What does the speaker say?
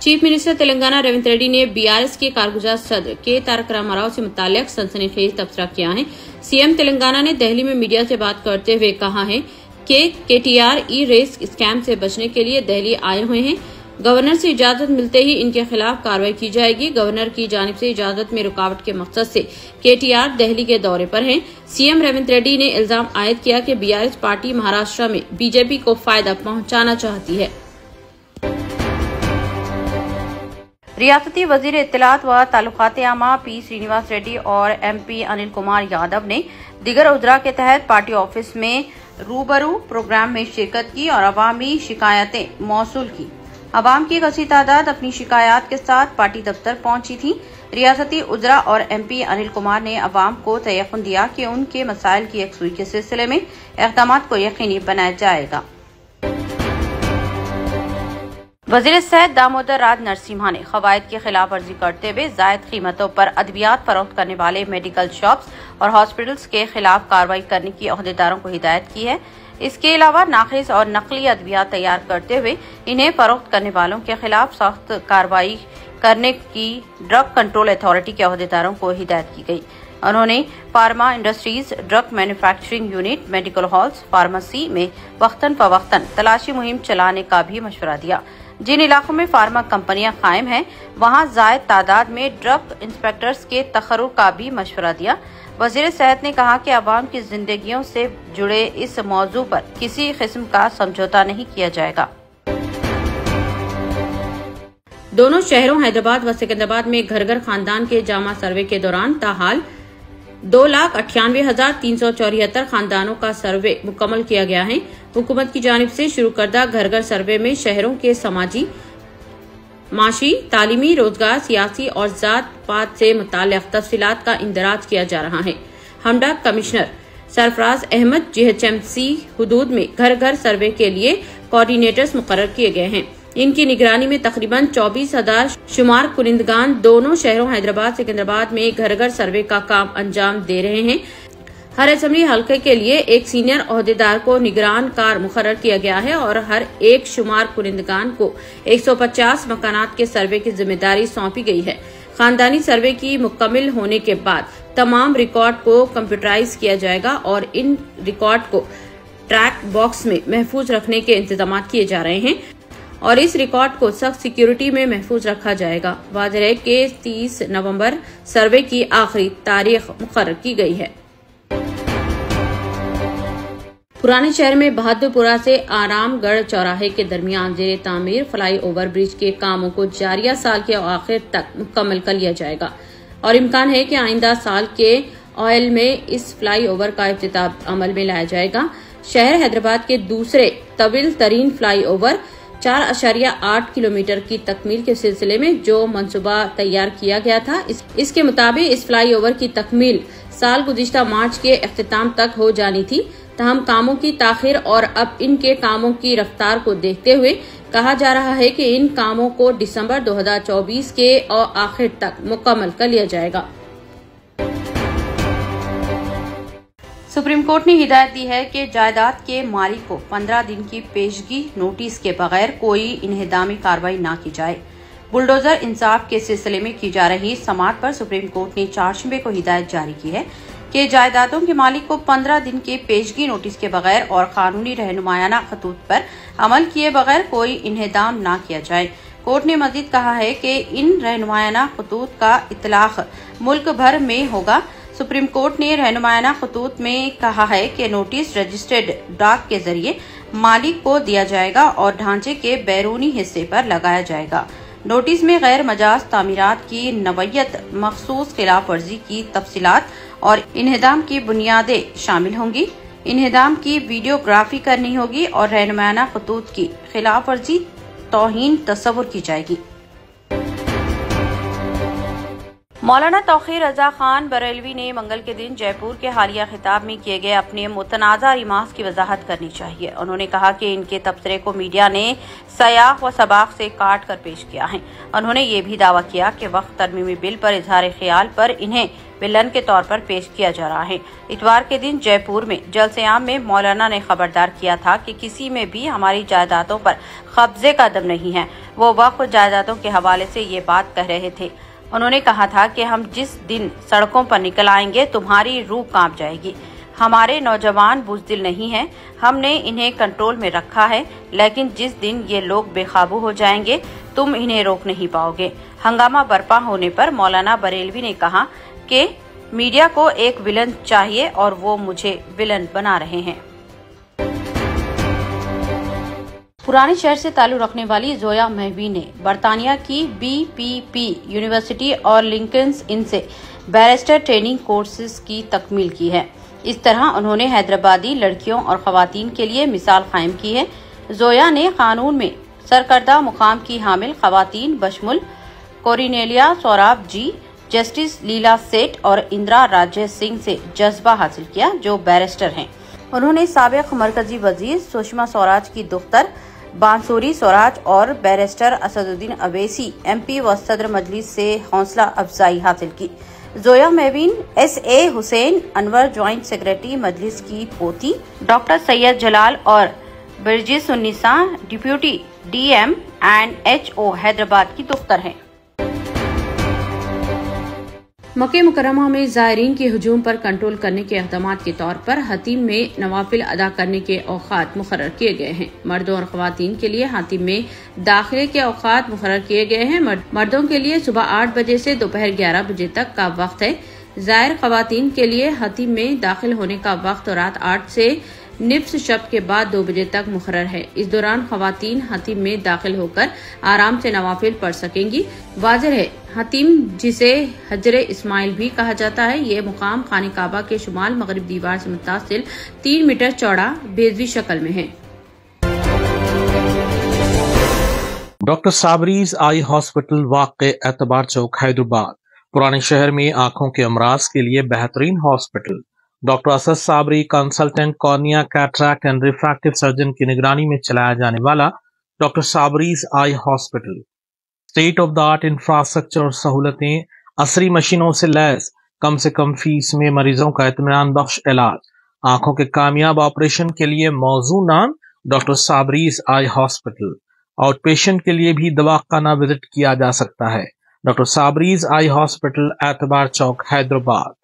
Chief minister Telangana Revanth Reddy ने BRS के कारगुजार सदर के तारक रामाराव से मुताल्लिक सनसनीखेज तबसरा किया है। सीएम तेलंगाना ने दिल्ली में मीडिया से बात करते हुए कहा है कि केटीआर ई रेस स्कैम से बचने के लिए दिल्ली आए हुए हैं। गवर्नर से इजाजत मिलते ही इनके खिलाफ कार्रवाई की जाएगी। गवर्नर की जानिब से इजाजत में रुकावट के मकसद से केटीआर दिल्ली के दौरे पर हैं। सीएम रेवंत रेड्डी ने इल्जाम आयद किया कि बीआरएस पार्टी महाराष्ट्र में बीजेपी को फायदा पहुंचाना चाहती है। रियासती वजीर इत्तलात व ताल्लुकात आमा पी श्रीनिवास रेड्डी और एमपी अनिल कुमार यादव ने दिगर उजरा के तहत पार्टी ऑफिस में रूबरू प्रोग्राम में शिरकत की और अवामी शिकायतें मौसूल की। अवाम की कसी तादाद अपनी शिकायत के साथ पार्टी दफ्तर पहुंची थी। रियासती उजरा और एमपी अनिल कुमार ने अवाम को तयक़ुन दिया कि उनके मसाइल की यकसुई के सिलसिले में इक़दामात को यकीनी बनाया जाएगा। वज़ीर सेहत दामोदर राज नरसिम्हा ने क़वायद की खिलाफ वर्जी करते हुए जायद कीमतों पर अद्वियात फरोख्त करने वाले मेडिकल शॉप्स और हॉस्पिटल्स के खिलाफ कार्रवाई करने की अहदेदारों को हिदायत की है। इसके अलावा नाक़िस और नकली अद्वियात तैयार करते हुए इन्हें फरोख्त करने वालों के खिलाफ सख्त कार्रवाई करने की ड्रग कंट्रोल अथॉरिटी के अहदेदारों को हिदायत की गई। उन्होंने pharma industries, drug manufacturing unit, medical halls, pharmacy में वक्तन फवक्तन तलाशी मुहिम चलाने का भी मशवरा दिया। जिन इलाकों में फार्मा कंपनियां कायम हैं, वहां जायद तादाद में ड्रग इंस्पेक्टर्स के तखर्रुर का भी मशवरा दिया। वजीर सेहत ने कहा कि अवाम की जिंदगियों से जुड़े इस मौजू पर किसी किस्म का समझौता नहीं किया जाएगा। दोनों शहरों हैदराबाद व सिकंदराबाद में घर घर खानदान के जामा सर्वे के दौरान ताहाल 2,98,374 खानदानों का सर्वे मुकम्मल किया गया है। हुकूमत की जानिब से शुरू करदा घर घर सर्वे में शहरों के समाजी, माशी, तालीमी, रोजगार, सियासी और जात पात से मुताल्लिक़ तफसीलात का इंदराज किया जा रहा है। हमडा कमिश्नर सरफराज अहमद जीएचएमसी हुदूद में घर घर सर्वे के लिए कोऑर्डिनेटर्स मुकर्रर किए गए हैं। इनकी निगरानी में तकरीबन 24,000 शुमार कुनिंदगान दोनों शहरों हैदराबाद सिकंदराबाद में घर घर सर्वे का काम अंजाम दे रहे हैं। हर असेंबली हल्के के लिए एक सीनियर ओहदेदार को निगरान कार मुकर्रर किया गया है और हर एक शुमार कुनिंदगान को 150 मकानात के सर्वे की जिम्मेदारी सौंपी गई है। खानदानी सर्वे की मुकम्मल होने के बाद तमाम रिकॉर्ड को कंप्यूटराइज किया जाएगा और इन रिकॉर्ड को ट्रैक बॉक्स में महफूज रखने के इंतजाम किए जा रहे हैं और इस रिकॉर्ड को सख्त सिक्योरिटी में महफूज रखा जाएगा। वाज़ेह है कि 30 नवंबर सर्वे की आखिरी तारीख मुकर्रर की गई है। पुराने शहर में बहादुरपुरा से आरामगढ़ चौराहे के दरमियान जेर तामीर फ्लाई ओवर ब्रिज के कामों को जारिया साल के आखिर तक मुकम्मल कर लिया जाएगा और इम्कान है कि आइंदा साल के ऑयल में इस फ्लाई ओवर का इफ्तिताह अमल में लाया जाएगा। शहर हैदराबाद के दूसरे तवील तरीन फ्लाई ओवर 4.8 किलोमीटर की तकमील के सिलसिले में जो मंसूबा तैयार किया गया था, इसके मुताबिक इस फ्लाई ओवर की तकमील साल गुज़िश्ता मार्च के इख्तिताम तक हो जानी थी। तहम कामों की ताखिर और अब इनके कामों की रफ्तार को देखते हुए कहा जा रहा है कि इन कामों को दिसंबर 2024 के आखिर तक मुकम्मल कर लिया जाएगा। सुप्रीम कोर्ट ने हिदायत दी है कि जायदाद के मालिक को 15 दिन की पेशगी नोटिस के बगैर कोई इन्हेदामी कार्रवाई न की जाए। बुलडोजर इंसाफ के सिलसिले में की जा रही समाअत पर सुप्रीम कोर्ट ने चारशंबे को हिदायत जारी की है कि जायदादों के मालिक को 15 दिन के पेशगी नोटिस के बगैर और कानूनी रहनुमायाना खतूत पर अमल किए बगैर कोई इन्हेदाम न किया जाए। कोर्ट ने मजीद कहा है कि इन रहनुमायाना खतूत का इतलाक मुल्क भर में होगा। सुप्रीम कोर्ट ने रहनुमायाना खतूत में कहा है कि नोटिस रजिस्टर्ड डाक के जरिए मालिक को दिया जाएगा और ढांचे के बैरूनी हिस्से पर लगाया जाएगा। नोटिस में गैर मजाज तामीरात की नवयत, मखसूस खिलाफ वर्जी की तफसीलात और इन्हेदाम की बुनियादें शामिल होंगी। इन्हेदाम की वीडियोग्राफी करनी होगी और रहनुमायाना खतूत की खिलाफ वर्जी तौहीन तस्वुर की जाएगी। मौलाना तौक़ीर रजा खान बरेलवी ने मंगल के दिन जयपुर के हालिया खिताब में किए गए अपने मुतनाज़ा रिमार्क्स की वजाहत करनी चाहिए। उन्होंने कहा कि इनके तबसरे को मीडिया ने सयाक व सबाक से काट कर पेश किया है। उन्होंने ये भी दावा किया कि वक्त तरमीमी बिल पर इजहार ख्याल पर इन्हें विलन के तौर पर पेश किया जा रहा है। इतवार के दिन जयपुर में जलसे-आम में मौलाना ने खबरदार किया था कि किसी में भी हमारी जायदादों पर कब्जे का दम नहीं है। वो वक्फ जायदादों के हवाले से ये बात कह रहे थे। उन्होंने कहा था कि हम जिस दिन सड़कों पर निकल आएंगे तुम्हारी रूह कांप जाएगी। हमारे नौजवान बुज़दिल नहीं हैं, हमने इन्हें कंट्रोल में रखा है, लेकिन जिस दिन ये लोग बेकाबू हो जाएंगे तुम इन्हें रोक नहीं पाओगे। हंगामा बरपा होने पर मौलाना बरेलवी ने कहा कि मीडिया को एक विलन चाहिए और वो मुझे विलन बना रहे हैं। पुराने शहर से ताल्लुक रखने वाली जोया महवी ने बर्तानिया की BPP यूनिवर्सिटी और लिंकन्स इन से बैरिस्टर ट्रेनिंग कोर्सेज की तकमील की है। इस तरह उन्होंने हैदराबादी लड़कियों और खवातीन के लिए मिसाल कायम की है। जोया ने कानून में सरकर्दा मुकाम की हामिल खवातीन बशमुल कोरिनेलिया सौराब जी, जस्टिस लीला सेठ और इंदिरा राजे सिंह से जज्बा हासिल किया, जो बैरिस्टर हैं। उन्होंने साबिक मरकजी वजीर सुषमा स्वराज की दुख्तर बांसुरी स्वराज और बैरिस्टर असदुद्दीन अवैसी MP व सदर मजलिस से हौसला अफजाई हासिल की। जोया मेविन SA Hussain Anwar joint secretary Majlis की पोती, डॉक्टर सैयद जलाल और Birjis Unnisa deputy DM and HO Hyderabad की दुख्तर हैं। मक्के मुकर्रमा में ज़ायरीन के हुजूम पर कंट्रोल करने के इक़दाम के तौर पर हतीम में नवाफिल अदा करने के औक़ात मुक़र्रर किए गए हैं। मर्दों और ख़वातीन के लिए हतीम में दाखिले के औक़ात मुक़र्रर किए गए हैं। मर्दों के लिए सुबह 8 बजे से दोपहर 11 बजे तक का वक्त है। ज़ायर ख़वातीन के लिए हतीम में दाखिल होने का वक्त रात 8 से निफ्स शब के बाद 2 बजे तक मुक़र्रर है। इस दौरान ख़वातीन हतीम में दाखिल होकर आराम से नवाफिल पढ़ सकेंगी। वाज़ेह है, हतीम जिसे हजरे इस्माइल भी कहा जाता है, ये मुकाम खाने काबा के शुमाल मगरिब दीवार से मुत्तसिल 3 मीटर चौड़ा बेज़वी शक्ल में है। डॉक्टर साबरीज आई हॉस्पिटल वाक़े एतबार चौक हैदराबाद। पुराने शहर में आंखों के अमराज के लिए बेहतरीन hospital. Doctor Asad Sabri consultant cornea, cataract and refractive surgeon की निगरानी में चलाया जाने वाला doctor Sabri's eye hospital state of the art infrastructure और सहूलतें, असरी मशीनों से लैस, कम से कम फीस में मरीजों का इत्मीनान बख्श इलाज। आंखों के कामयाब ऑपरेशन के लिए मौजू नाम doctor Sabri's eye hospital. Out patient के लिए भी दवाखाना विजिट किया जा सकता है। डॉक्टर साबरीज आई हॉस्पिटल, एतबार चौक, हैदराबाद।